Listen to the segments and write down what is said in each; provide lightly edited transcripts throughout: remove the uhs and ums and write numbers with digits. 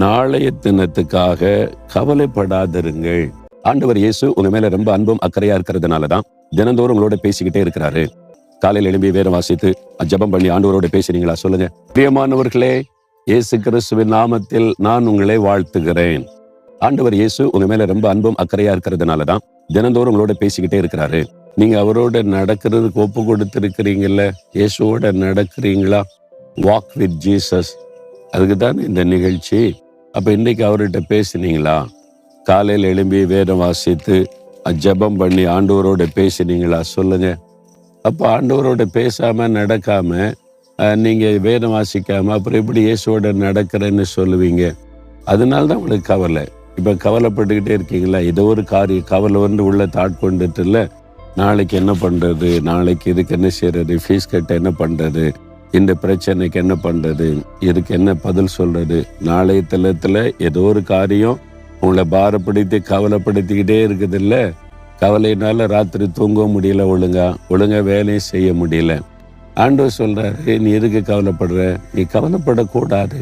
நாளைய தினத்துக்காக கவலைப்படாதிருங்கள். ஆண்டவர் இயேசு உங்க மேல ரொம்ப அன்பும் அக்கறையா இருக்கிறதுனாலதான் தினந்தோறும் உங்களோட பேசிக்கிட்டே இருக்கிறாரு. காலையில் எழும்பி வேதம் வாசித்து ஜெபம் பண்ணி ஆண்டவரோட பேசுறீங்களா? சொல்லுங்க. பிரியமானவர்களே, இயேசு கிறிஸ்துவின் நாமத்தில் நான் உங்களை வாழ்த்துகிறேன். ஆண்டவர் இயேசு உங்க மேல ரொம்ப அன்பும் அக்கறையா இருக்கிறதுனாலதான் தினந்தோறும் உங்களோட பேசிக்கிட்டே இருக்கிறாரு. நீங்க அவரோட நடக்கிறதுக்கு ஒப்பு கொடுத்திருக்கிறீங்கல்ல? இயேசுவோட நடக்கிறீங்களா? Walk with Jesus. அதுக்கு தான் இந்த நிகழ்ச்சி. அப்ப இன்னைக்கு அவர்கிட்ட பேசினீங்களா? காலையில் எழும்பி வேதம் வாசித்து ஜெபம் பண்ணி ஆண்டவரோட பேசினீங்களா? சொல்லுங்க. அப்ப ஆண்டவரோட பேசாம நடக்காம நீங்க வேதம் வாசிக்காம அப்புறம் எப்படி இயேசுவோட நடக்கிறேன்னு சொல்லுவீங்க? அதனால்தான் உங்களுக்கு கவலை. இப்ப கவலைப்பட்டுக்கிட்டே இருக்கீங்களா? ஏதோ ஒரு காரியம் கவலை உள்ள தாட்கொண்டுட்டு இல்ல, நாளைக்கு என்ன பண்றது, நாளைக்கு இதுக்கு என்ன செய்யறது, ஃபீஸ் கட்ட என்ன பண்றது, இந்த பிரச்சனைக்கு என்ன பண்றது, இதுக்கு என்ன பதில் சொல்றது, நாளைய தளத்துல ஏதோ ஒரு காரியம் உங்களை பாரப்படுத்தி கவலைப்படுத்திக்கிட்டே இருக்குது இல்ல. கவலையினால ராத்திரி தூங்க முடியல, ஒழுங்கா வேலையும் செய்ய முடியல. ஆண்டவர் சொல்றாரு, நீ எதுக்கு கவலைப்படுற? நீ கவலைப்படக்கூடாது.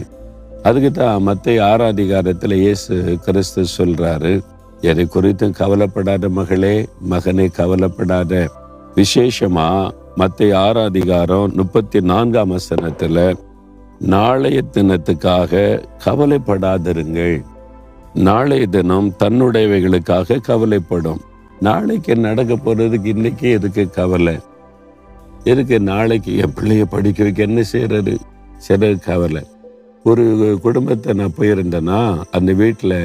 அதுக்கு தான் மத்தேயு 6 இயேசு கிறிஸ்து சொல்றாரு, எதை குறித்தும் கவலைப்படாத மகளே, மகனே கவலைப்படாத. விசேஷமா மத்தேயு 6:34 நாளைய தினத்துக்காக கவலைப்படாதிருங்கள். நாளைய தினம் தன்னுடையவைகளுக்காக கவலைப்படும். நாளைக்கு நடக்க போறதுக்கு இன்னைக்கு எதுக்கு கவலை? எதுக்கு நாளைக்கு என் பிள்ளைய படிக்க வைக்க என்ன செய்யறது? சில கவலை. ஒரு குடும்பத்தை நான் போயிருந்தேன்னா, அந்த வீட்டில்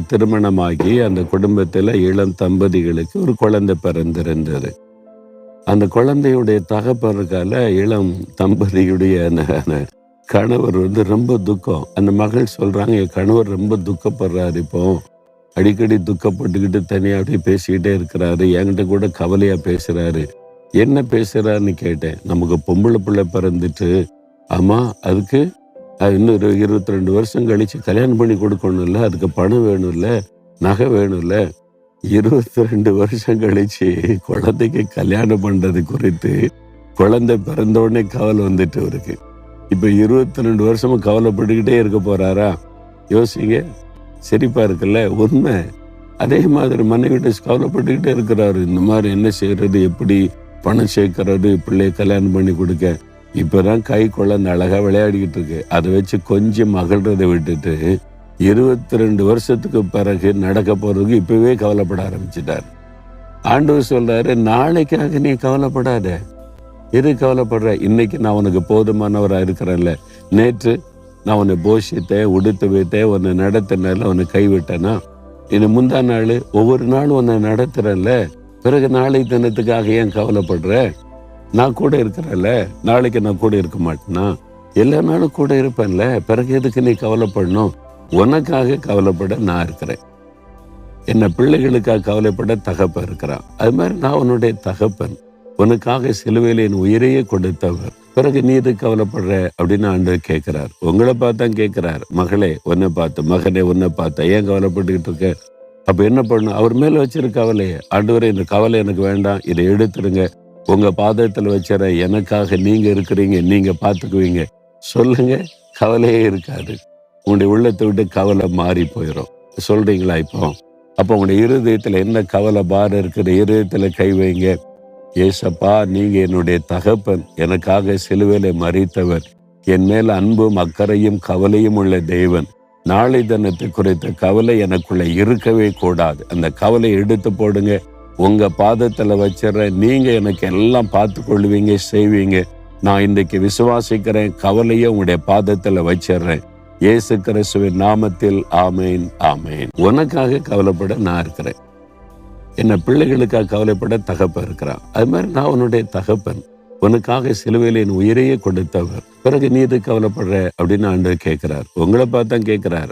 திருமணமாகி அந்த குடும்பத்தில் இளம் தம்பதிகளுக்கு ஒரு குழந்தை பிறந்திருந்தது. அந்த குழந்தையுடைய தகப்பனுக்கால இளம் தம்பதியுடைய கணவர் ரொம்ப துக்கம். அந்த மகள் சொல்றாங்க, என் கணவர் ரொம்ப துக்கப்படுறாரு, இப்போ அடிக்கடி துக்கப்பட்டுக்கிட்டு தனியாக அப்படியே பேசிக்கிட்டே இருக்கிறாரு, என்கிட்ட கூட கவலையா பேசுறாரு. என்ன பேசுறாருன்னு கேட்டேன். நமக்கு பொம்பளை பிள்ளை பிறந்துட்டு, ஆமா அதுக்கு இன்னொரு 22 வருஷம் கழிச்சு கல்யாணம் பண்ணி கொடுக்கணும்ல, அதுக்கு பணம் வேணும்ல, நகை வேணும்ல. 22 வருஷம் கழிச்சு குழந்தைக்கு கல்யாணம் பண்றது குறித்து குழந்தை பிறந்த உடனே கவலை வந்துட்டு இருக்கு. இப்ப 22 வருஷமும் கவலைப்பட்டுக்கிட்டே இருக்க போறாரா? யோசிங்க. சிரிப்பா இருக்குல்ல? உண்மை. அதே மாதிரி மனைவிட்ட கவலைப்பட்டுக்கிட்டே இருக்கிறாரு. இந்த மாதிரி என்ன செய்யறது, எப்படி பணம் சேர்க்கறது, பிள்ளைய கல்யாணம் பண்ணி கொடுக்க. இப்பதான் கை குழந்தை அழகா விளையாடிக்கிட்டு இருக்கு. அதை வச்சு கொஞ்சம் மகிழ்றதை விட்டுட்டு 22 வருஷத்துக்கு பிறகு நடக்க போறதுக்கு இப்பவே கவலைப்பட ஆரம்பிச்சுட்டார். ஆண்டவர் சொல்றாரு, நாளைக்காக நீ கவலைப்படாத. எது கவலைப்படுற? இன்னைக்கு நான் உனக்கு போதுமானவரா இருக்கிறேன்ல. நேற்று நான் உன்னை போஷித்தேன், உடுத்து வைத்தேன், உன்னை நடத்தினால உன்னை கைவிட்டேனா? இன்னும் முந்தா நாள் ஒவ்வொரு நாளும் உன்னை நடத்துறேன்ல. பிறகு நாளை தினத்துக்காக ஏன் கவலைப்படுற? நான் கூட இருக்கிறேன்ல. நாளைக்கு நான் கூட இருக்க மாட்டேனா? எல்லா நாளும் கூட இருப்பேன்ல. பிறகு எதுக்கு நீ கவலைப்படணும்? உனக்காக கவலைப்பட நான் இருக்கிறேன். என்ன பிள்ளைகளுக்காக கவலைப்பட தகப்பன் இருக்கிறான். அது மாதிரி நான் உன்னுடைய தகப்பன். உனக்காக சிலுவையில் என் உயிரையே கொடுத்தவர். பிறகு நீ எது கவலைப்படுற அப்படின்னு ஆண்டவர் கேட்கிறார். உங்களை பார்த்தா கேட்கிறார். மகளே உன்னை பார்த்து, மகனே உன்னை பார்த்தா ஏன் கவலைப்பட்டுக்கிட்டு இருக்க? அப்ப என்ன பண்ணணும்? அவர் மேல வச்சிருக்க கவலையை, ஆண்டவரே இந்த கவலை எனக்கு வேண்டாம், இதை எடுத்துருங்க, உங்க பாதத்துல வச்சிட, எனக்காக நீங்க இருக்கிறீங்க, நீங்க பார்த்துக்குவீங்க சொல்லுங்க. கவலையே இருக்காது. உங்களுடைய உள்ளத்தை விட்டு கவலை மாறி போயிடும். சொல்றீங்களா? இப்போ அப்போ உங்களுடைய இருதயத்துல என்ன கவலை பாரம் இருக்கிற இருதயத்துல கை வைங்க. ஏசப்பா, நீங்க என்னுடைய தகப்பன், எனக்காக சிலுவையில மரித்தவர், என் மேல அன்பும் அக்கறையும் கவலையும் உள்ள தேவன். நாளை தினத்தை குறித்த கவலை எனக்குள்ள இருக்கவே கூடாது. அந்த கவலை எடுத்து போடுங்க, உங்க பாதத்துல வச்சிடறேன். நீங்க எனக்கு எல்லாம் பார்த்து கொள்வீங்க, செய்வீங்க. நான் இன்றைக்கு விசுவாசிக்கிறேன். கவலையை உங்களுடைய பாதத்துல வச்சிடறேன். இயேசு கிறிஸ்துவின் நாமத்தில் ஆமேன், ஆமேன். உனக்காக கவலைப்பட நான் இருக்கிறேன். என்ன பிள்ளைகளுக்காக கவலைப்பட தகப்பன் இருக்கிறான். அது மாதிரி நான் உன்னுடைய தகப்பன். உனக்காக சிலுவையில் என் உயிரையே கொடுத்தவர். பிறகு நீ எது கவலைப்படுற அப்படின்னு ஆண்டவர் கேட்கிறார். உங்களை பார்த்தா கேட்கிறார்.